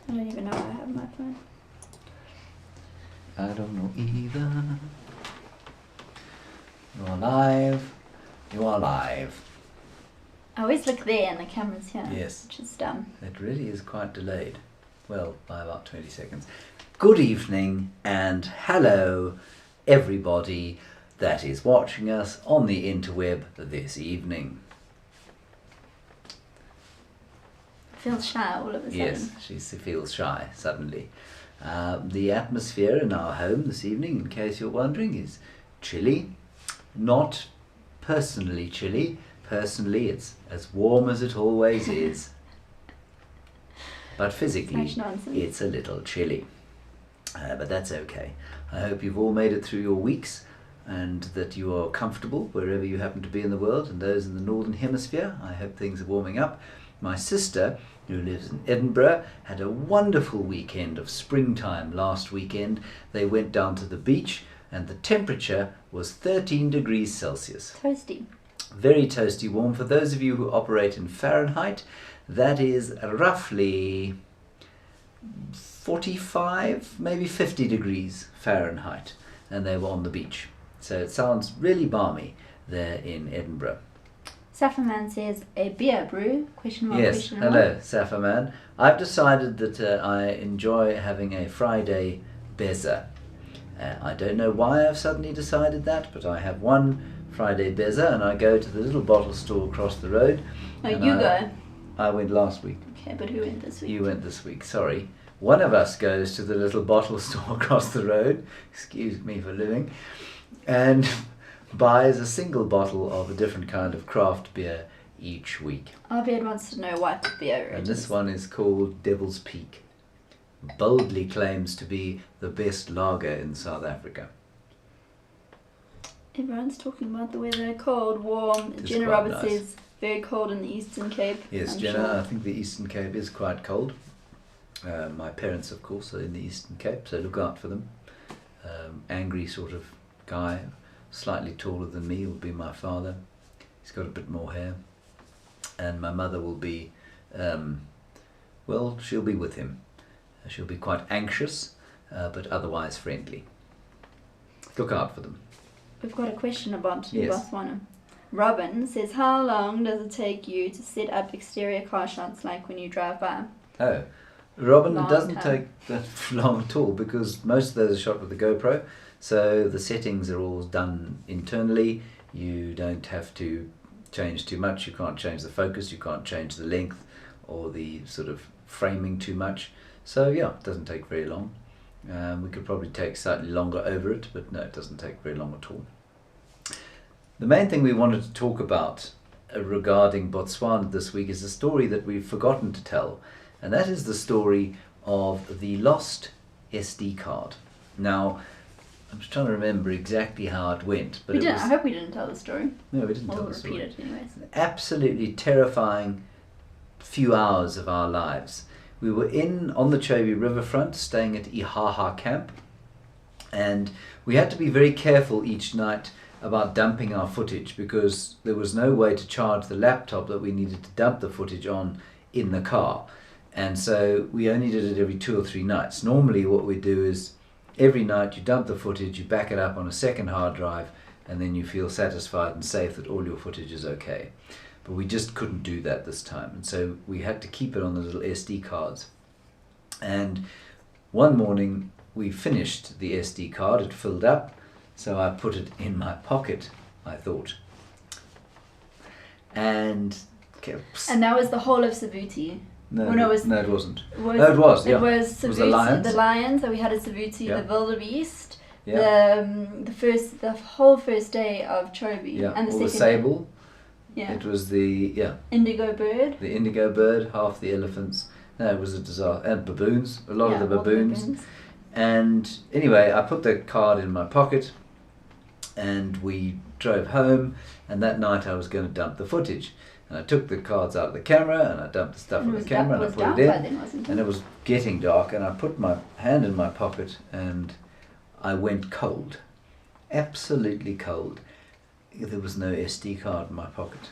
I don't even know why I have my phone. I don't know either. You are live. You are live. I always look there and the camera's here. Yes. Which is dumb. It really is quite delayed. Well, by about 20 seconds. Good evening and hello everybody that is watching us on the interweb this evening. Feels shy all of a sudden. Yes, she feels shy suddenly. The atmosphere in our home this evening, in case you're wondering, is chilly. Not personally chilly. Personally, it's as warm as it always is. But physically, it's a little chilly. But that's okay. I hope you've all made it through your weeks and that you are comfortable wherever you happen to be in the world, and those in the Northern Hemisphere. I hope things are warming up. My sister, who lives in Edinburgh, had a wonderful weekend of springtime last weekend. They went down to the beach and the temperature was 13 degrees Celsius. Toasty. Very toasty warm. For those of you who operate in Fahrenheit, that is roughly 45, maybe 50 degrees Fahrenheit, and they were on the beach. So it sounds really balmy there in Edinburgh. Safaman says, a beer brew? Question mark, yes, question hello Safaman. I've decided that I enjoy having a Friday beza. I don't know why I've suddenly decided that, but I have one Friday beza and I go to the little bottle store across the road. Oh, you go? I went last week. Okay, but who went this week? You went this week, sorry. One of us goes to the little bottle store across the road, excuse me for living, and buys a single bottle of a different kind of craft beer each week. Abed wants to know what beer it is. And this one is called Devil's Peak. Boldly claims to be the best lager in South Africa. Everyone's talking about the weather, cold, warm. It's Jenna quite Roberts nice. says very cold in the Eastern Cape. Yes, I'm Jenna, sure. I think the Eastern Cape is quite cold. My parents, of course, are in the Eastern Cape, so look out for them. Angry sort of guy, slightly taller than me, will be my father. He's got a bit more hair. And my mother will be, well, she'll be with him. She'll be quite anxious, but otherwise friendly. Look out for them. We've got a question about Yes. Botswana. Robin says, how long does it take you to set up exterior car shots like when you drive by? Oh, Robin, Long it doesn't time. take that long at all because most of those are shot with the GoPro, so the settings are all done internally. You don't have to change too much. You can't change the focus, you can't change the length or the sort of framing too much. So yeah, it doesn't take very long. We could probably take slightly longer over it, but no, it doesn't take very long at all. The main thing we wanted to talk about regarding Botswana this week is a story that we've forgotten to tell, and that is the story of the lost SD card. Now, I'm just trying to remember exactly how it went, but I hope we didn't tell the story. No, we didn't We'll tell the story. repeat it anyways. Absolutely terrifying few hours of our lives. We were on the Chobe riverfront, staying at Ihaha camp, and we had to be very careful each night about dumping our footage because there was no way to charge the laptop that we needed to dump the footage on in the car. And so we only did it every 2 or 3 nights. Normally what we do is every night you dump the footage, you back it up on a second hard drive, and then you feel satisfied and safe that all your footage is okay. But we just couldn't do that this time, and so we had to keep it on the little SD cards. And one morning we finished the SD card, it filled up, so I put it in my pocket, I thought. And that was the whole of Savuti. no, Well, no, it was- no, it wasn't. It was, Oh, it was, yeah. It was It was Savuti, the the lions. So we had a Savuti, Yeah. the wildebeest, Yeah, the whole first day of Chobe, yeah. and the Or the second sable. yeah, It was the indigo bird. the indigo bird, half the elephants. No, it was a disaster. And baboons, a lot Yeah, of the all baboons. And anyway, I put the card in my pocket and we drove home, and that night I was going to dump the footage. And I took the cards out of the camera and I dumped the stuff on the camera and I put it in. Then, wasn't it? And it was getting dark and I put my hand in my pocket and I went cold. Absolutely cold. There was no SD card in my pocket.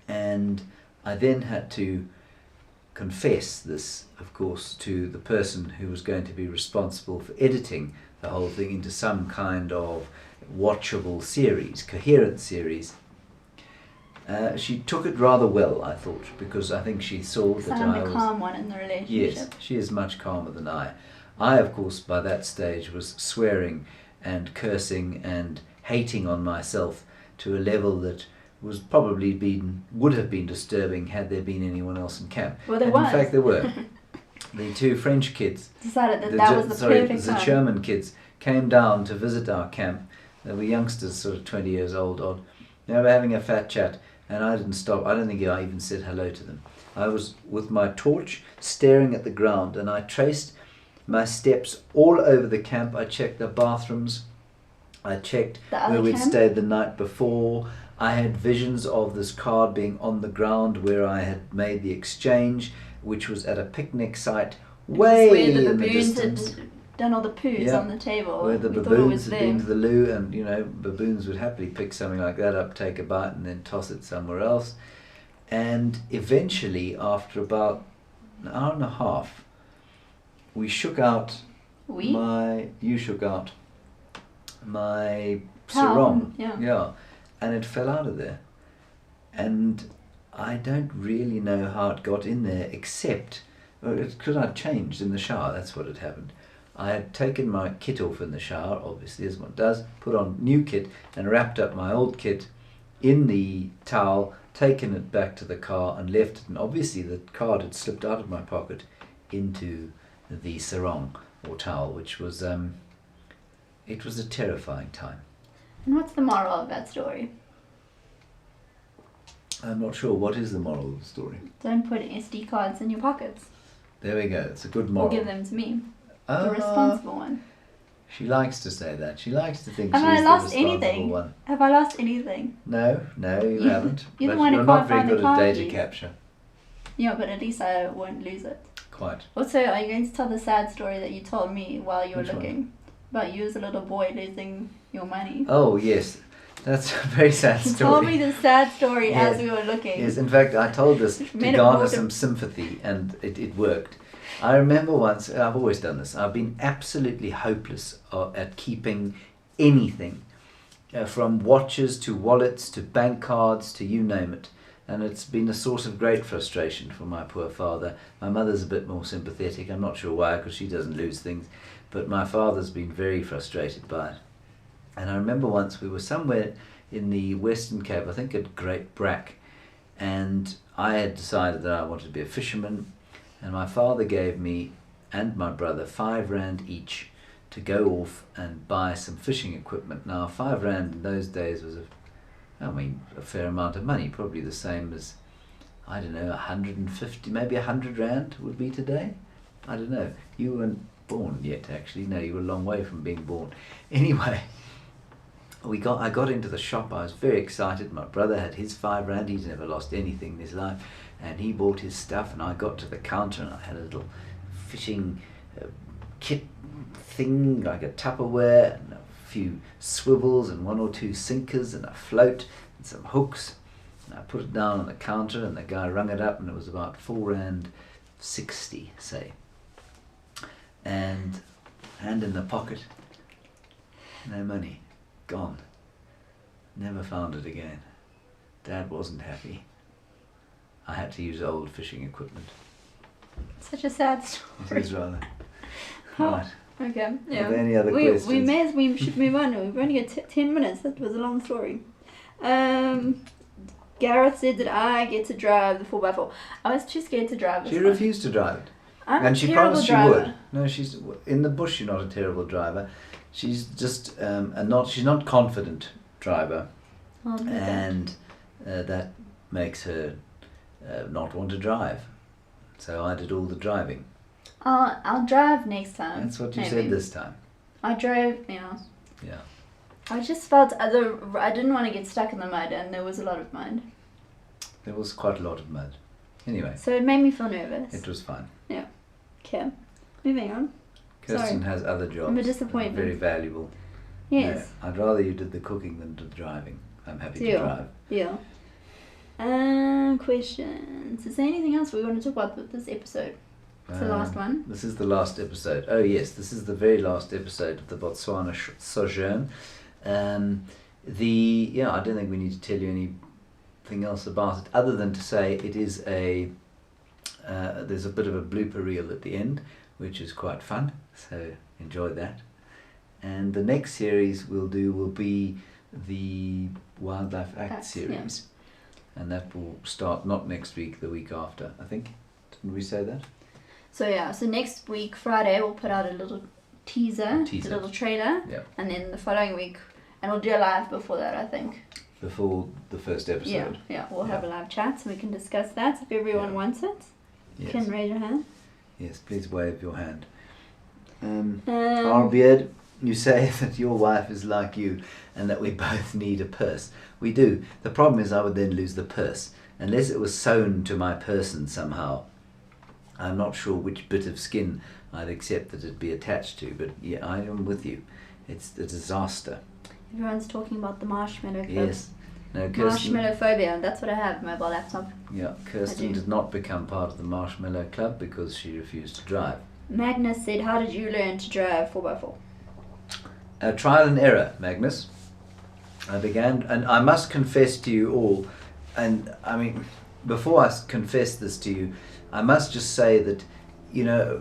And I then had to confess this, of course, to the person who was going to be responsible for editing the whole thing into some kind of watchable series, coherent series. She took it rather well, I thought, because I think she saw that I'm I the was... calm one in the relationship. Yes, she is much calmer than I. I, of course, by that stage was swearing and cursing and hating on myself to a level that was probably would have been disturbing had there been anyone else in camp. Well, there and was. In fact, there were. The two French kids, Decided that was the perfect time. the German kids came down to visit our camp. They were youngsters, sort of 20 years old, odd. They were having a fat chat, and I didn't stop. I don't think I even said hello to them. I was with my torch staring at the ground, and I traced my steps all over the camp. I checked the bathrooms. I checked where we'd stayed the night before. I had visions of this card being on the ground where I had made the exchange, which was at a picnic site way in the distance. Had done all the poos on the table. Where the baboons had been to the loo, and baboons would happily pick something like that up, take a bite, and then toss it somewhere else. And eventually, after about an hour and a half, we shook out you shook out my sarong. Yeah. And it fell out of there. And I don't really know how it got in there, except because I'd changed in the shower. That's what had happened. I had taken my kit off in the shower, obviously, as one does, put on new kit and wrapped up my old kit in the towel, taken it back to the car and left it. And obviously the card had slipped out of my pocket into the sarong or towel, which was, it was a terrifying time. And what's the moral of that story? I'm not sure. What is the moral of the story? Don't put SD cards in your pockets. There we go. It's a good moral. Or give them to me. The responsible one. She likes to say that. She likes to think she's the responsible anything? one. Have I lost anything? No, you haven't. You're but the one who you're can't not very find the good at car data keys. capture. Yeah, but at least I won't lose it. Quite. Also, are you going to tell the sad story that you told me while you were Which looking? About you as a little boy losing your money. Oh, yes. That's a very sad story. You told me the sad story Yes. as we were looking. Yes, in fact, I told this to garner some sympathy, and it worked. I remember once, I've always done this, I've been absolutely hopeless at keeping anything, from watches to wallets to bank cards to you name it. And it's been a source of great frustration for my poor father. My mother's a bit more sympathetic. I'm not sure why, because she doesn't lose things. But my father's been very frustrated by it. And I remember once we were somewhere in the Western Cape, I think at Great Brack, and I had decided that I wanted to be a fisherman, and my father gave me and my brother R5 each to go off and buy some fishing equipment. Now R5 in those days was a fair amount of money, probably the same as, I don't know, 150, maybe 100 rand would be today. I don't know. You weren't born yet, actually. No, you were a long way from being born. Anyway, I got into the shop. I was very excited. My brother had his R5. He's never lost anything in his life, and he bought his stuff. And I got to the counter, and I had a little fishing kit thing, like a Tupperware, and a few swivels and one or two sinkers and a float and some hooks. And I put it down on the counter, and the guy rung it up, and it was about R4.60, say. And hand in the pocket, no money. Gone. Never found it again. Dad wasn't happy. I had to use old fishing equipment. Such a sad story. It is rather. Oh, Right. okay. Yeah. Are there any other questions? We should move on. We've only got 10 minutes. That was a long story. Gareth said that I get to drive the 4x4. I was too scared to drive this She one. refused to drive it. I'm And a she terrible promised driver. she would. No, she's in the bush. You're not a terrible driver. She's just she's not confident driver, and that makes her not want to drive. So I did all the driving. I'll drive next time. That's what you maybe. said this time. I drove. Yeah. Yeah. I just felt I didn't want to get stuck in the mud, and there was a lot of mud. There was quite a lot of mud. Anyway. So it made me feel nervous. It was fun. Yeah. Okay. Moving on. Kirsten Sorry. has other jobs. I'm a disappointment. Very valuable. Yes. No, I'd rather you did the cooking than the driving. I'm happy to drive. Yeah. Questions. Is there anything else we want to talk about with this episode? It's the last one. This is the last episode. Oh yes, this is the very last episode of the Botswana sojourn. I don't think we need to tell you anything else about it other than to say it is there's a bit of a blooper reel at the end, which is quite fun. So enjoy that. And the next series we'll do will be the Wildlife Act series, and that will start not next week, the week after. I think. Didn't we say that? So next week, Friday, we'll put out a little teaser. A little trailer, and then the following week, and we'll do a live before that, I think. Before the first episode. We'll have a live chat, so we can discuss that. If everyone wants it, you can raise your hand. Yes, please wave your hand. Beard, you say that your wife is like you, and that we both need a purse. We do. The problem is I would then lose the purse, unless it was sewn to my person somehow. I'm not sure which bit of skin I'd accept that it'd be attached to, but yeah, I am with you. It's a disaster. Everyone's talking about the marshmallow club. Yes. No, Kirsten. Marshmallow phobia, that's what I have, mobile laptop. Yeah, Kirsten did not become part of the marshmallow club because she refused to drive. Magnus said, how did you learn to drive 4x4? Trial and error, Magnus. I began, and I must confess to you all, and I mean, before I confess this to you, I must just say that,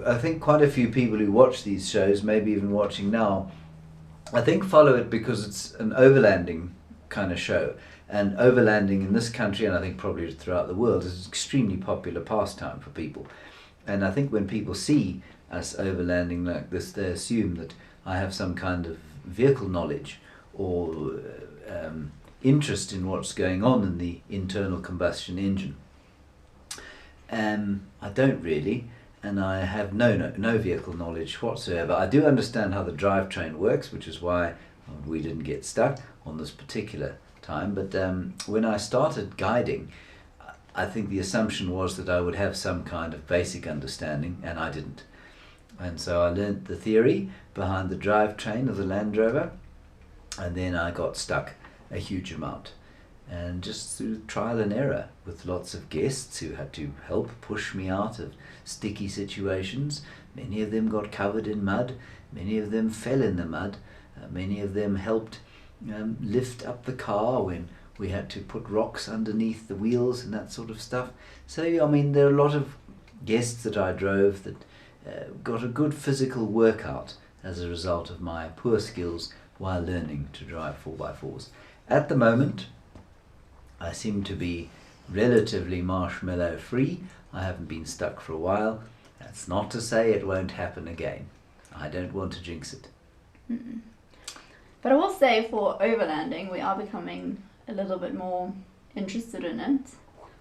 I think quite a few people who watch these shows, maybe even watching now, I think follow it because it's an overlanding kind of show. And overlanding in this country, and I think probably throughout the world, is an extremely popular pastime for people. And I think when people see us overlanding like this, they assume that I have some kind of vehicle knowledge or interest in what's going on in the internal combustion engine. I don't really, and I have no vehicle knowledge whatsoever. I do understand how the drivetrain works, which is why we didn't get stuck on this particular time. But when I started guiding, I think the assumption was that I would have some kind of basic understanding, and I didn't. And so I learnt the theory behind the drivetrain of the Land Rover, and then I got stuck a huge amount. And just through trial and error with lots of guests who had to help push me out of sticky situations. Many of them got covered in mud, many of them fell in the mud, many of them helped lift up the car when we had to put rocks underneath the wheels and that sort of stuff. So I mean, there are a lot of guests that I drove that got a good physical workout as a result of my poor skills while learning to drive 4x4s. At the moment, I seem to be relatively marshmallow free. I haven't been stuck for a while. That's not to say it won't happen again. I don't want to jinx it. Mm-mm. But I will say for overlanding, we are becoming a little bit more interested in it.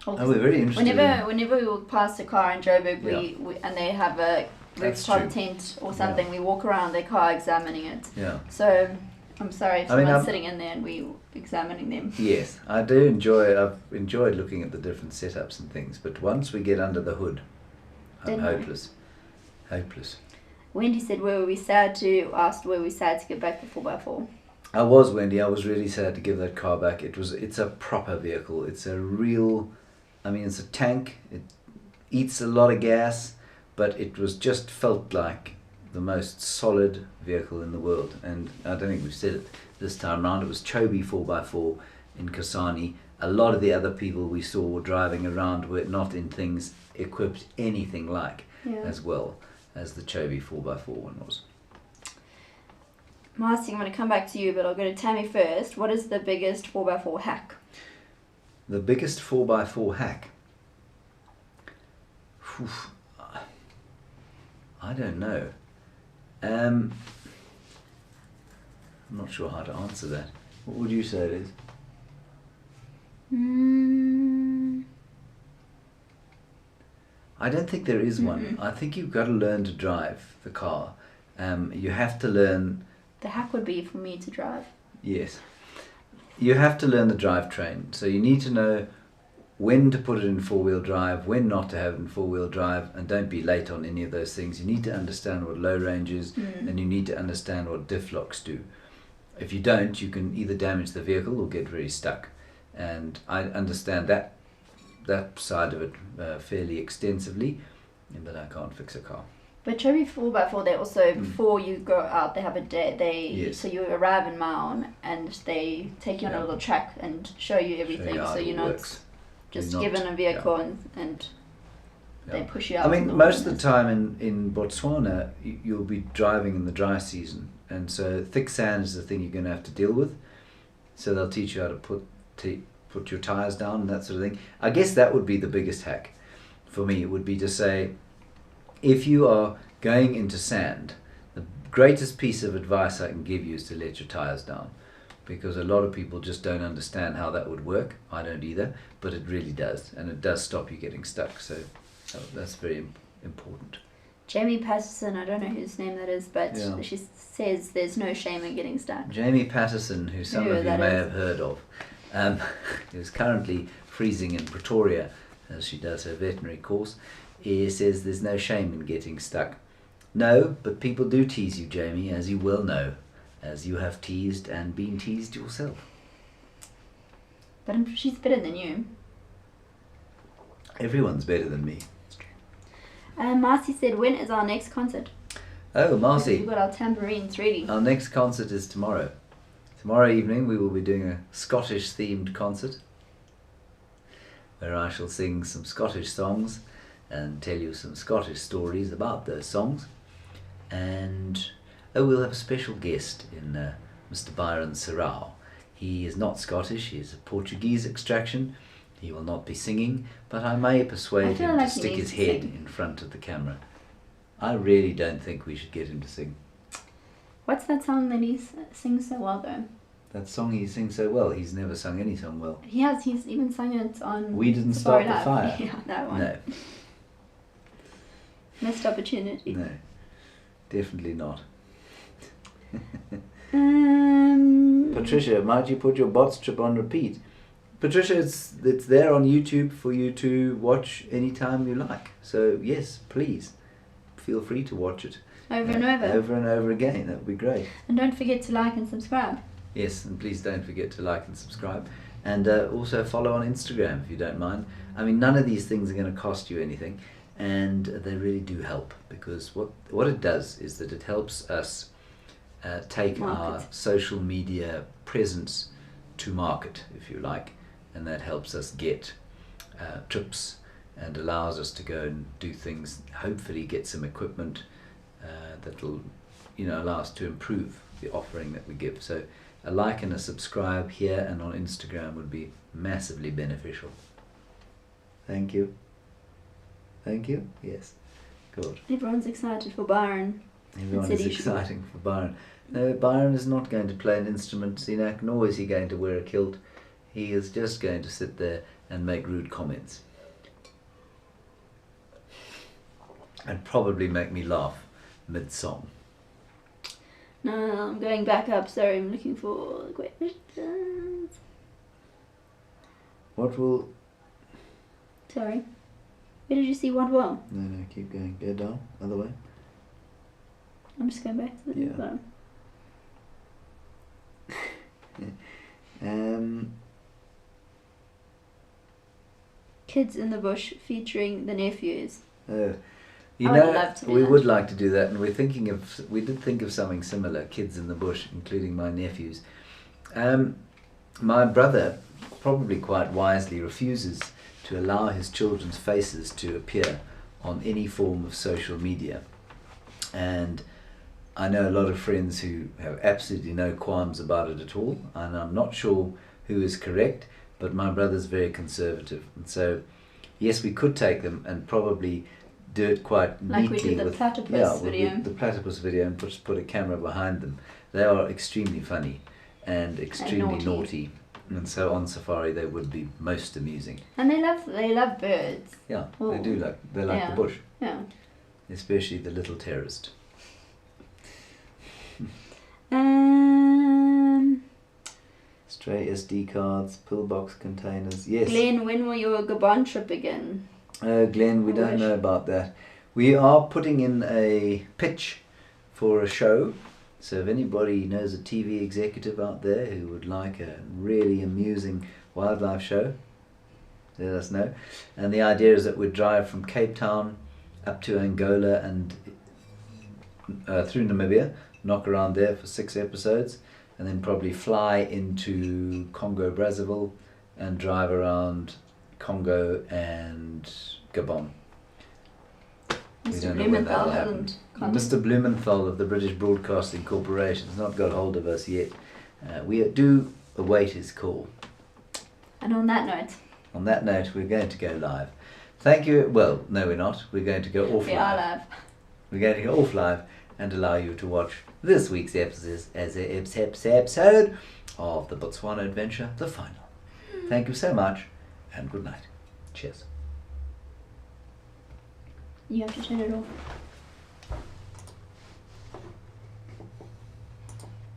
We're very interested. Whenever we walk past a car in Joburg, we and they have a rooftop tent or something, we walk around their car examining it. Yeah. So I'm sorry if someone's sitting in there and we examining them. Yes, I do enjoy. I've enjoyed looking at the different setups and things, but once we get under the hood, I'm hopeless. Wendy said, were we sad to get back the 4x4? I was, Wendy. I was really sad to give that car back. It's a proper vehicle. It's a real, it's a tank. It eats a lot of gas, but it was just felt like the most solid vehicle in the world. And I don't think we've said it this time round. It was Chobe 4x4 in Kasane. A lot of the other people we saw driving around were not in things equipped anything like as well as the Chobe 4x4 one was. Marcy, I'm going to come back to you, but I'll go to Tammy first. What is the biggest 4x4 hack? The biggest 4x4 hack? I don't know. I'm not sure how to answer that. What would you say it is? I don't think there is one. I think you've got to learn to drive the car. You have to learn... The hack would be for me to drive. Yes. You have to learn the drivetrain. So you need to know when to put it in four-wheel drive, when not to have it in four-wheel drive, and don't be late on any of those things. You need to understand what low range is, and you need to understand what diff locks do. If you don't, you can either damage the vehicle or get very stuck. And I understand that that side of it fairly extensively, but I can't fix a car. But Chobe 4x4, they also, before you go out, they have a day, so you arrive in Maun and they take you on a little track and show you everything, so you're not just given a vehicle and they push you out. I mean, most of the time in Botswana, you'll be driving in the dry season, and so thick sand is the thing you're going to have to deal with. So they'll teach you how to put your tires down and that sort of thing. I guess that would be the biggest hack for me. It would be to say, if you are going into sand, the greatest piece of advice I can give you is to let your tires down, because a lot of people just don't understand how that would work. I don't either, but it really does, and it does stop you getting stuck. So that's very important. Jamie Patterson, I don't know whose name that is, but she says there's no shame in getting stuck. Jamie Patterson, who some of you may have heard of, is currently freezing in Pretoria as she does her veterinary course. He says there's no shame in getting stuck. No, but people do tease you, Jamie, as you well know, as you have teased and been teased yourself. But she's better than you. Everyone's better than me. Marcy said, when is our next concert? Oh, Marcy. We've got our tambourines ready. Our next concert is tomorrow. Tomorrow evening we will be doing a Scottish themed concert where I shall sing some Scottish songs and tell you some Scottish stories about those songs. And we'll have a special guest in Mr. Byron Serrao. He is not Scottish, he is of Portuguese extraction. He will not be singing, but I may persuade him to stick his head in front of the camera. I really don't think we should get him to sing. What's that song that he sings so well, though? That song he sings so well. He's never sung any song well. He has. He's even sung it on We Didn't Start the Fire. Yeah, that one. No. Missed opportunity. No, definitely not. Patricia, might you put your bots trip on repeat? Patricia, it's there on YouTube for you to watch anytime you like. So yes, please, feel free to watch it. Over and over. Over and over again, that would be great. And don't forget to like and subscribe. Yes, and please don't forget to like and subscribe. And also follow on Instagram if you don't mind. I mean, none of these things are going to cost you anything, and they really do help, because what it does is that it helps us take our social media presence to market, if you like, and that helps us get trips and allows us to go and do things, hopefully get some equipment that will allow us to improve the offering that we give. So a like and a subscribe here and on Instagram would be massively beneficial. Thank you. Thank you. Yes. Good. Everyone's excited for Byron. Everyone is exciting for Byron. No, Byron is not going to play an instrument, Sinak, nor is he going to wear a kilt. He is just going to sit there and make rude comments. And probably make me laugh mid-song. No, I'm going back up. Sorry, I'm looking for the questions. What will... Sorry. Where did you see what will? No, keep going. Go down, other way. I'm just going back to the bottom. Kids in the Bush featuring the nephews. We would like to do that, and we did think of something similar, Kids in the Bush, including my nephews. My brother, probably quite wisely, refuses to allow his children's faces to appear on any form of social media. And I know a lot of friends who have absolutely no qualms about it at all, and I'm not sure who is correct, but my brother's very conservative. And so, yes, we could take them and probably do it quite neatly. Like we did the platypus video. The platypus video, and put a camera behind them. They are extremely funny and extremely naughty. And so on safari they would be most amusing. And they love birds. Yeah, they do like the bush. Yeah. Especially the little terrorist. Stray SD cards, pillbox containers. Yes. Glenn, when will your Gabon trip begin? Glenn, we don't know about that. We are putting in a pitch for a show. So if anybody knows a TV executive out there who would like a really amusing wildlife show, let us know. And the idea is that we'd drive from Cape Town up to Angola and through Namibia, knock around there for 6 episodes, and then probably fly into Congo, Brazzaville, and drive around Congo and Gabon. Mr. Blumenthal hasn't Mr. Blumenthal of the British Broadcasting Corporation has not got hold of us yet. We do await his call. And on that note, we're going to go live. Thank you. Well, no, we're not. We're going to go off live. We are live. We're going to go off live and allow you to watch this week's episode of the Botswana Adventure, the final. Thank you so much, and good night. Cheers. You have to turn it off.